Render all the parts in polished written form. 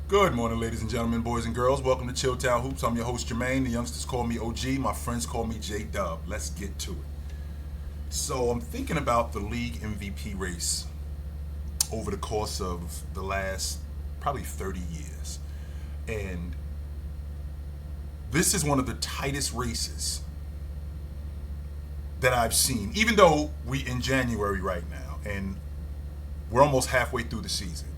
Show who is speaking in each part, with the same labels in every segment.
Speaker 1: Good morning, ladies and gentlemen, boys and girls. Welcome to Chilltown Hoops. I'm your host, Jermaine. The youngsters call me OG. My friends call me J-Dub. Let's get to it. So I'm thinking about the league MVP race over the course of the last probably 30 years. And this is one of the tightest races that I've seen, even though we in January right now and we're almost halfway through the season.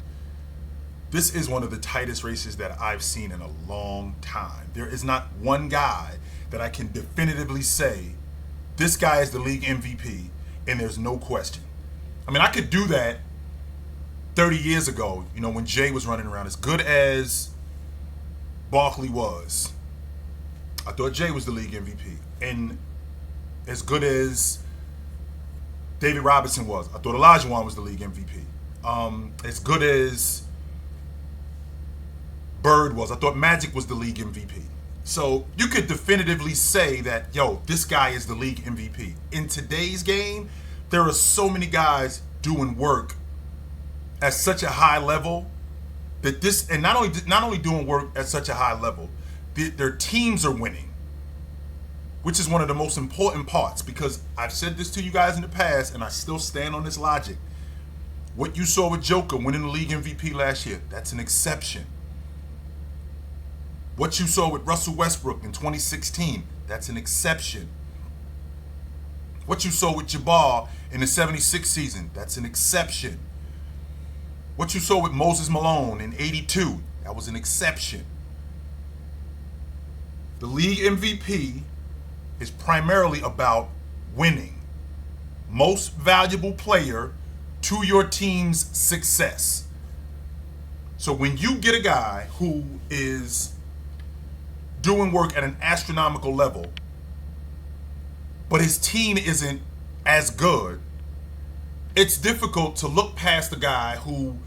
Speaker 1: This is one of the tightest races that I've seen in a long time. There is not one guy that I can definitively say, this guy is the league MVP, and there's no question. I mean, I could do that 30 years ago, when Jay was running around. As good as Barkley was, I thought Jay was the league MVP. And as good as David Robinson was, I thought Olajuwon was the league MVP. As good as Bird was, I thought Magic was the league MVP. So you could definitively say that, this guy is the league MVP. In today's game, there are so many guys doing work at such a high level that and not only doing work at such a high level, their teams are winning, which is one of the most important parts, because I've said this to you guys in the past and I still stand on this logic. What you saw with Joker winning the league MVP last year, that's an exception. What you saw with Russell Westbrook in 2016, that's an exception. What you saw with Jabbar in the 76 season, that's an exception. What you saw with Moses Malone in 82, that was an exception. The league MVP is primarily about winning. Most valuable player to your team's success. So when you get a guy who is doing work at an astronomical level, but his team isn't as good, it's difficult to look past the guy who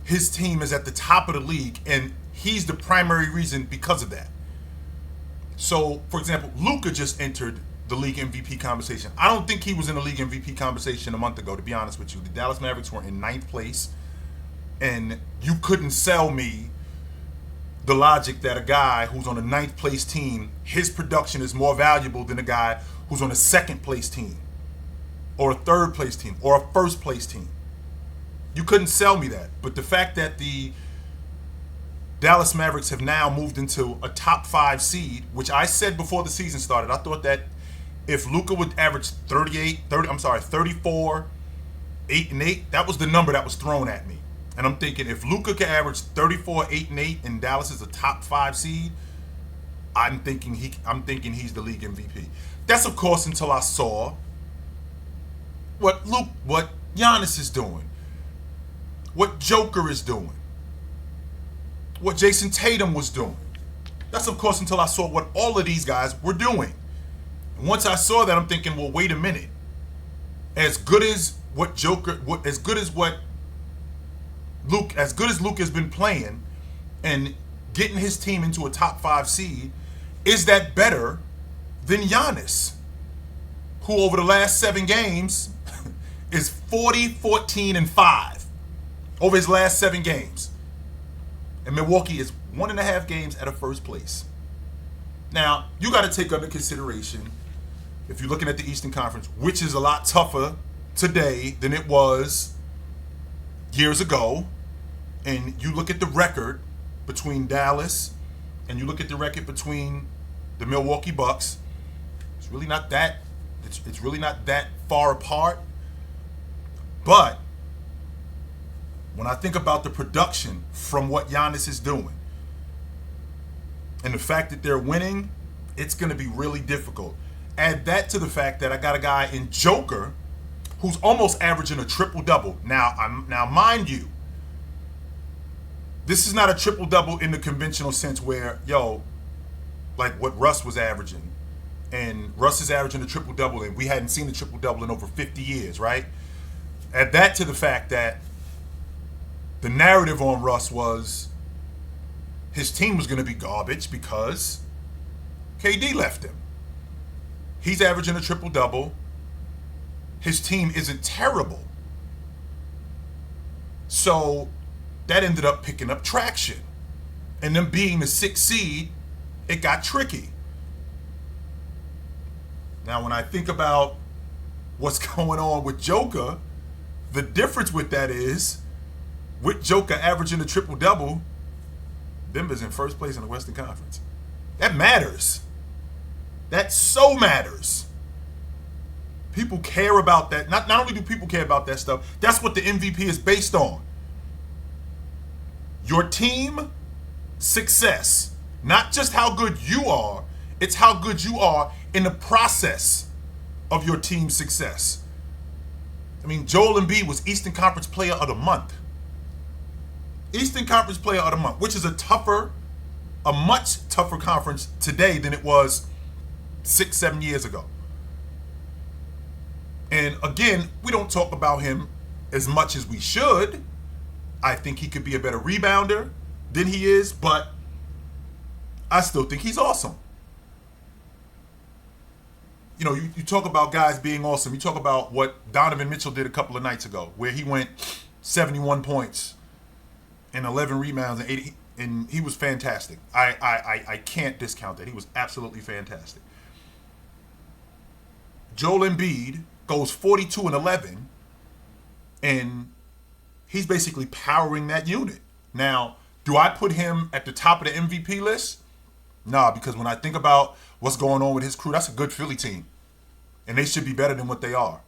Speaker 1: his team is at the top of the league and he's the primary reason because of that. So, for example, Luka just entered the league MVP conversation. I don't think he was in the league MVP conversation a month ago, to be honest with you. The Dallas Mavericks were in 9th place, and you couldn't sell me the logic that a guy who's on a 9th place team, his production is more valuable than a guy who's on a 2nd place team or a 3rd place team or a 1st place team. You couldn't sell me that. But the fact that the Dallas Mavericks have now moved into a top 5 seed, which I said before the season started, I thought that if Luka would average 34, 8 and 8, that was the number that was thrown at me. And I'm thinking, if Luka can average 34, 8 and 8, and Dallas is a top 5 seed, I'm thinking he's the league MVP. That's of course until I saw what Giannis is doing, what Joker is doing, what Jason Tatum was doing. That's of course until I saw what all of these guys were doing. And once I saw that, I'm thinking, well, wait a minute. As good as Luke has been playing and getting his team into a top 5 seed, is that better than Giannis, who over the last 7 games is 40, 14, and 5 over his last 7 games. And Milwaukee is 1.5 games out of 1st place. Now, you got to take under consideration, if you're looking at the Eastern Conference, which is a lot tougher today than it was years ago, and you look at the record between Dallas and you look at the record between the Milwaukee Bucks, it's really not that far apart. But when I think about the production from what Giannis is doing and the fact that they're winning, it's going to be really difficult. Add that to the fact that I got a guy in Joker who's almost averaging a triple-double. Now, mind you, this is not a triple-double in the conventional sense where, like what Russ was averaging. And Russ is averaging a triple-double, and we hadn't seen a triple-double in over 50 years, right? Add that to the fact that the narrative on Russ was his team was going to be garbage because KD left him. He's averaging a triple-double. His team isn't terrible. So that ended up picking up traction. and them being the 6th seed, it got tricky. Now, when I think about what's going on with Joker, the difference with that is, with Joker averaging a triple-double, Denver's in first place in the Western Conference. That matters. That so matters. People care about that. Not only do people care about that stuff, that's what the MVP is based on. Your team success. Not just how good you are, it's how good you are in the process of your team's success. I mean, Joel Embiid was Eastern Conference Player of the Month. Eastern Conference Player of the Month, which is a much tougher conference today than it was 6-7 years ago. And again, we don't talk about him as much as we should. I think he could be a better rebounder than he is, but I still think he's awesome. You know, you talk about guys being awesome. You talk about what Donovan Mitchell did a couple of nights ago, where he went 71 points and 11 rebounds and 80, and he was fantastic. I can't discount that. He was absolutely fantastic. Joel Embiid goes 42 and 11, and he's basically powering that unit. Now, do I put him at the top of the MVP list? Nah, because when I think about what's going on with his crew, that's a good Philly team. And they should be better than what they are.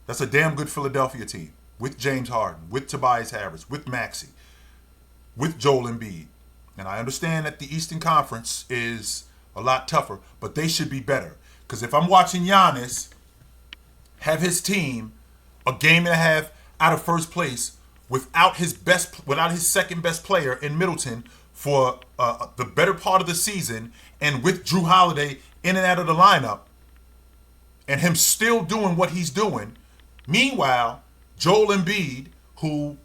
Speaker 1: That's a damn good Philadelphia team. With James Harden, with Tobias Harris, with Maxey, with Joel Embiid. And I understand that the Eastern Conference is a lot tougher, but they should be better. Because if I'm watching Giannis have his team a game and a half out of first place without his second best player in Middleton for the better part of the season, and with Drew Holiday in and out of the lineup, and him still doing what he's doing, meanwhile, Joel Embiid, who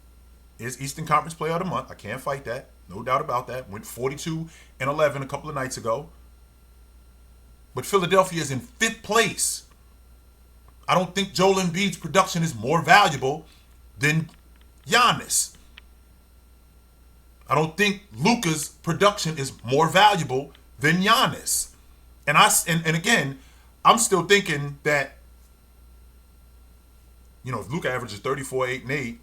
Speaker 1: is Eastern Conference Player of the Month, I can't fight that, no doubt about that, went 42 and 11 a couple of nights ago, but Philadelphia is in 5th place. I don't think Joel Embiid's production is more valuable than Giannis. I don't think Luka's production is more valuable than Giannis. And again, I'm still thinking that, you know, if Luka averages 34, 8, and 8,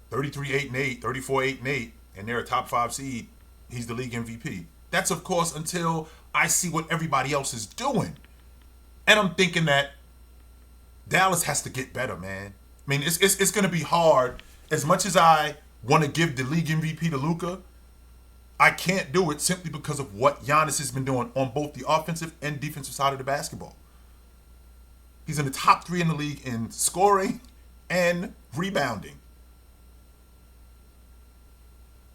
Speaker 1: 33, 8, and 8, 34, 8, and 8, and they're a top 5 seed, he's the league MVP. That's, of course, until I see what everybody else is doing. And I'm thinking that Dallas has to get better, man. I mean, it's going to be hard. As much as I want to give the league MVP to Luka, I can't do it simply because of what Giannis has been doing on both the offensive and defensive side of the basketball. He's in the top 3 in the league in scoring and rebounding.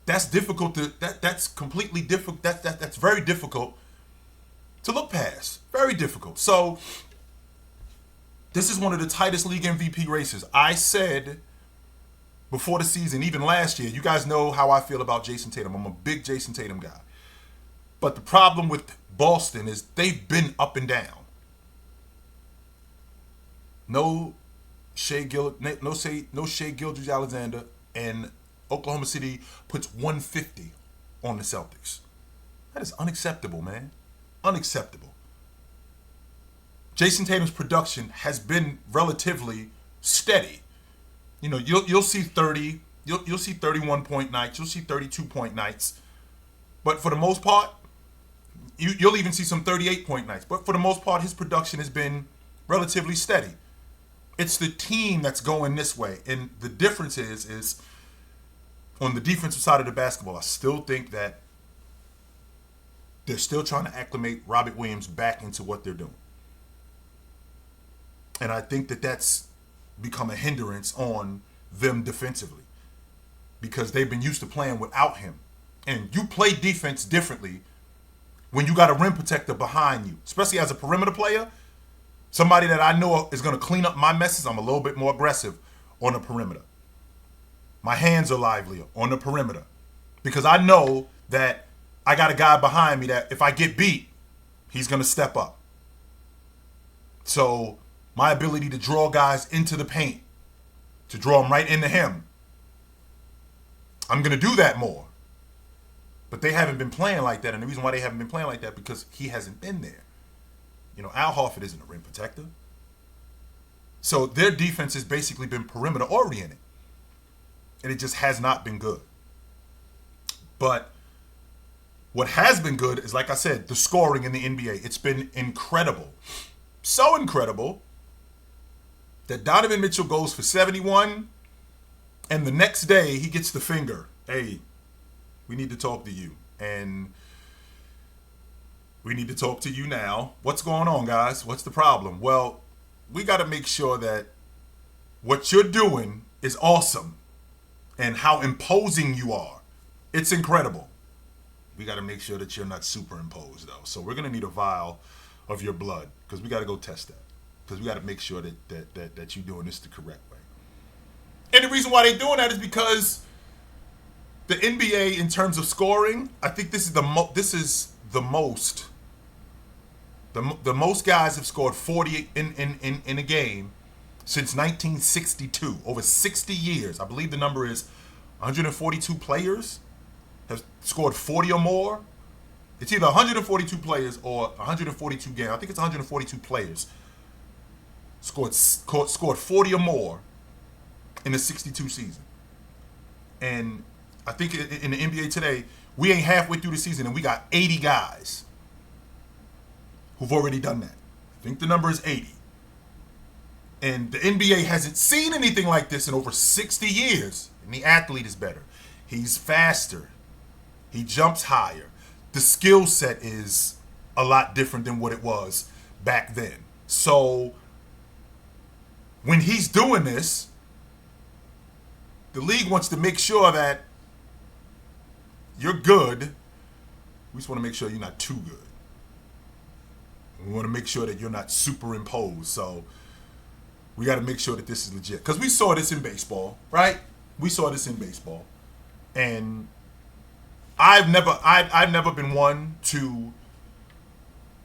Speaker 1: That's difficult that's completely difficult. That's very difficult to look past. Very difficult. So this is one of the tightest league MVP races. I said before the season, even last year, you guys know how I feel about Jason Tatum. I'm a big Jason Tatum guy. But the problem with Boston is they've been up and down. No Shea Gilgeous-Alexander, and Oklahoma City puts 150 on the Celtics. That is unacceptable, man. Unacceptable. Jason Tatum's production has been relatively steady. You know, you'll see 30, you'll see 31-point nights, you'll see 32-point nights. But for the most part, you'll even see some 38-point nights. But for the most part, his production has been relatively steady. It's the team that's going this way. And the difference is on the defensive side of the basketball, I still think that they're still trying to acclimate Robert Williams back into what they're doing. And I think that that's become a hindrance on them defensively because they've been used to playing without him. And you play defense differently when you got a rim protector behind you, especially as a perimeter player. Somebody that I know is going to clean up my messes. I'm a little bit more aggressive on the perimeter. My hands are livelier on the perimeter because I know that I got a guy behind me that if I get beat, he's going to step up. So my ability to draw guys into the paint, to draw them right into him, I'm going to do that more. But they haven't been playing like that. And the reason why they haven't been playing like that because he hasn't been there. Al Horford isn't a rim protector. So their defense has basically been perimeter oriented. And it just has not been good. But what has been good is, like I said, the scoring in the NBA. It's been incredible. So incredible that Donovan Mitchell goes for 71, and the next day he gets the finger. Hey, we need to talk to you. And we need to talk to you now. What's going on, guys? What's the problem? Well, we got to make sure that what you're doing is awesome and how imposing you are. It's incredible. We got to make sure that you're not superimposed, though. So we're going to need a vial of your blood because we got to go test that. Because we got to make sure that you're doing this the correct way. And the reason why they're doing that is because the NBA, in terms of scoring, I think this is the most. The most guys have scored 40 in a game since 1962. Over 60 years. I believe the number is 142 players have scored 40 or more. It's either 142 players or 142 games. I think it's 142 players scored 40 or more in the 62 season. And I think in the NBA today, we ain't halfway through the season and we got 80 guys who've already done that. I think the number is 80. And the NBA hasn't seen anything like this in over 60 years. And the athlete is better. He's faster. He jumps higher. The skill set is a lot different than what it was back then. So when he's doing this, the league wants to make sure that you're good. We just want to make sure you're not too good. We want to make sure that you're not superimposed. So we got to make sure that this is legit. Because we saw this in baseball, right? We saw this in baseball. And I've never been one to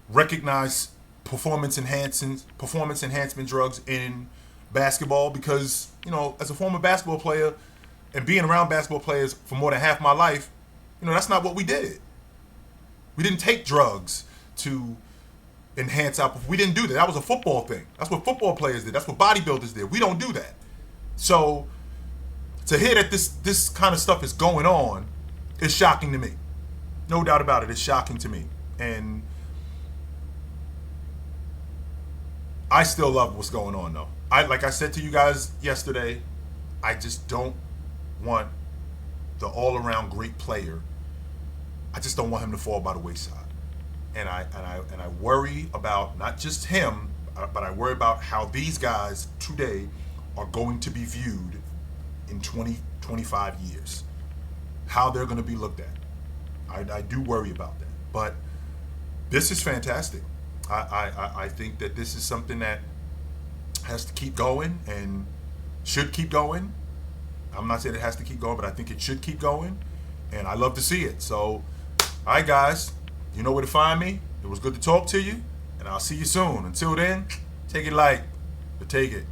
Speaker 1: recognize performance enhancement drugs in basketball because, as a former basketball player and being around basketball players for more than half my life, that's not what we did. We didn't take drugs to enhance our. We didn't do that. That was a football thing. That's what football players did. That's what bodybuilders did. We don't do that. So to hear that this kind of stuff is going on is shocking to me. No doubt about it. It's shocking to me. And I still love what's going on, though. Like I said to you guys yesterday, I just don't want the all-around great player. I just don't want him to fall by the wayside. And I worry about not just him, but I worry about how these guys today are going to be viewed in 20, 25 years. How they're going to be looked at. I do worry about that. But this is fantastic. I think that this is something that has to keep going and should keep going. I'm not saying it has to keep going, but I think it should keep going. And I love to see it. So, all right, guys. You know where to find me. It was good to talk to you. And I'll see you soon. Until then, take it light, but take it.